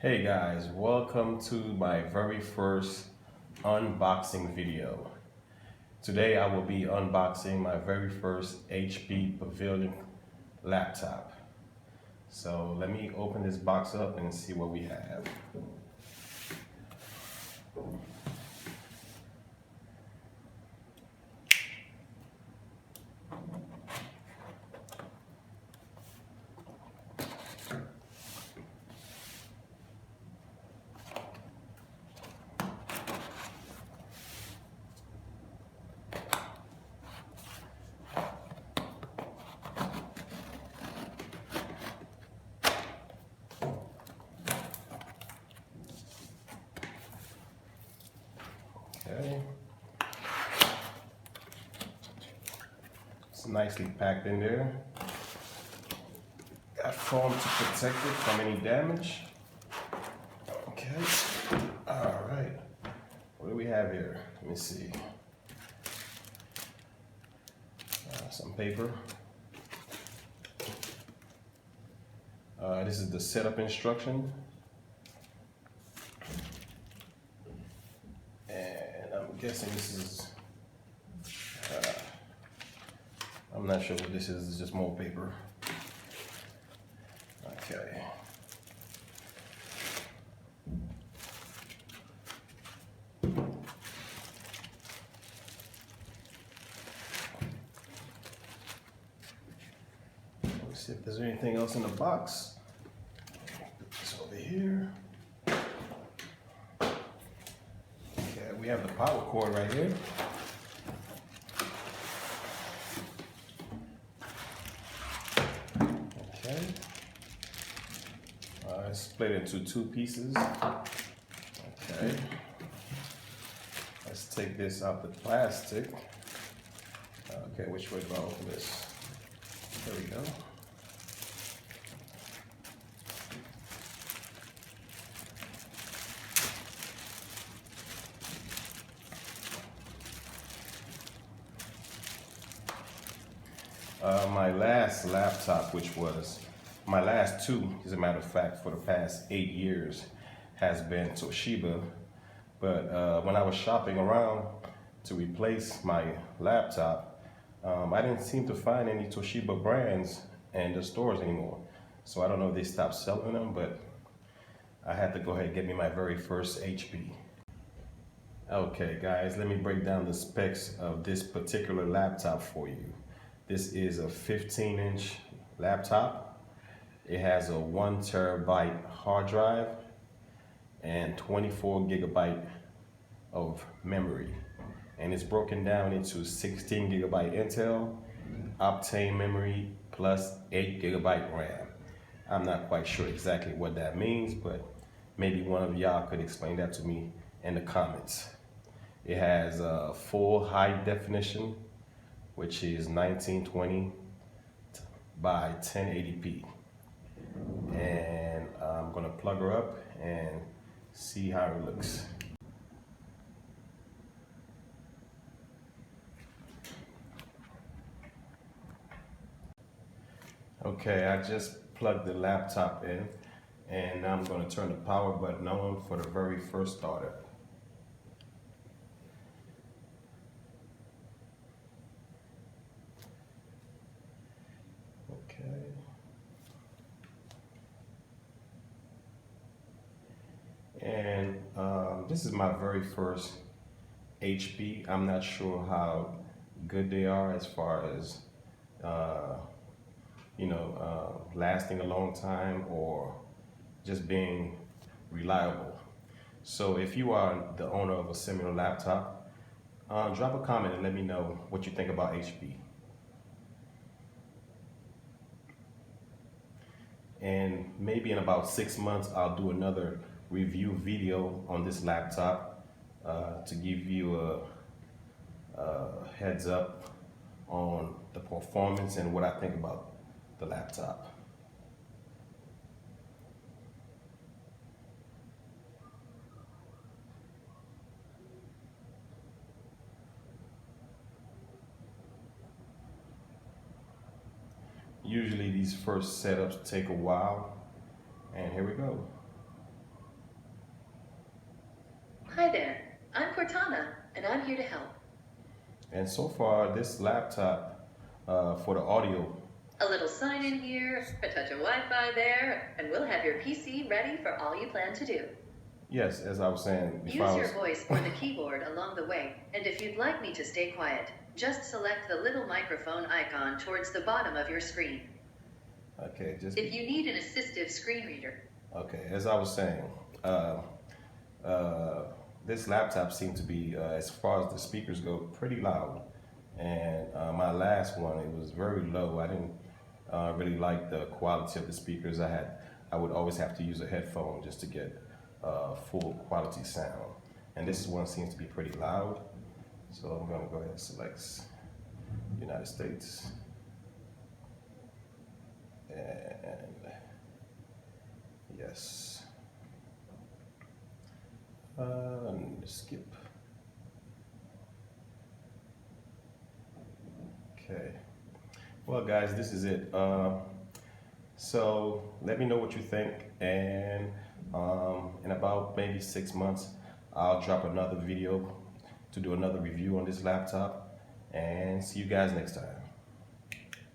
Hey guys, welcome to my very first unboxing video. Today I will be unboxing my very first HP Pavillion laptop. So let me open this box up and see what we have. Okay. It's nicely packed in there. Got foam to protect it from any damage. Okay. All right. What do we have here? Let me see. Some paper. This is the setup instruction. And I'm guessing this is, I'm not sure what this is. It's just more paper. Okay. Let's see if there's anything else in the box. Put this over here. Okay, we have the power cord right here. Okay. It's split into two pieces. Okay. Let's take this out the plastic. Okay, which way do I open this? There we go. My last laptop, which was my last two, as a matter of fact, for the past 8 years, has been Toshiba. But when I was shopping around to replace my laptop, I didn't seem to find any Toshiba brands in the stores anymore. So I don't know if they stopped selling them, but I had to go ahead and get me my very first HP. Okay guys, let me break down the specs of this particular laptop for you. This is a 15-inch laptop. It has a 1 terabyte hard drive and 24 gigabyte of memory. And it's broken down into 16 gigabyte Intel, Optane memory, plus 8 gigabyte RAM. I'm not quite sure exactly what that means, but maybe one of y'all could explain that to me in the comments. It has a full high definition, which is 1920 by 1080p. And I'm gonna plug her up and see how it looks. Okay, I just plugged the laptop in, and now I'm gonna turn the power button on for the very first startup. Okay. And this is my very first HP. I'm not sure how good they are as far as lasting a long time or just being reliable. So if you are the owner of a similar laptop, drop a comment and let me know what you think about HP. And maybe in about 6 months, I'll do another review video on this laptop to give you a heads up on the performance and what I think about the laptop. Usually these first setups take a while, and here we go. Hi there, I'm Cortana, and I'm here to help. And so far, this laptop for the audio. A little sign in here, a touch of Wi-Fi there, and we'll have your PC ready for all you plan to do. Yes, as I was saying before, Use your voice or the keyboard along the way, and if you'd like me to stay quiet, just select the little microphone icon towards the bottom of your screen. Okay, If you need an assistive screen reader. Okay, as I was saying, uh, this laptop seemed to be, as far as the speakers go, pretty loud. And my last one, it was very low. I didn't really like the quality of the speakers. I would always have to use a headphone just to get full quality sound. And this one seems to be pretty loud. So I'm gonna go ahead and select United States. And yes. Skip. Okay. Well, guys, this is it. So let me know what you think, and in about maybe 6 months, I'll drop another video to do another review on this laptop, and see you guys next time.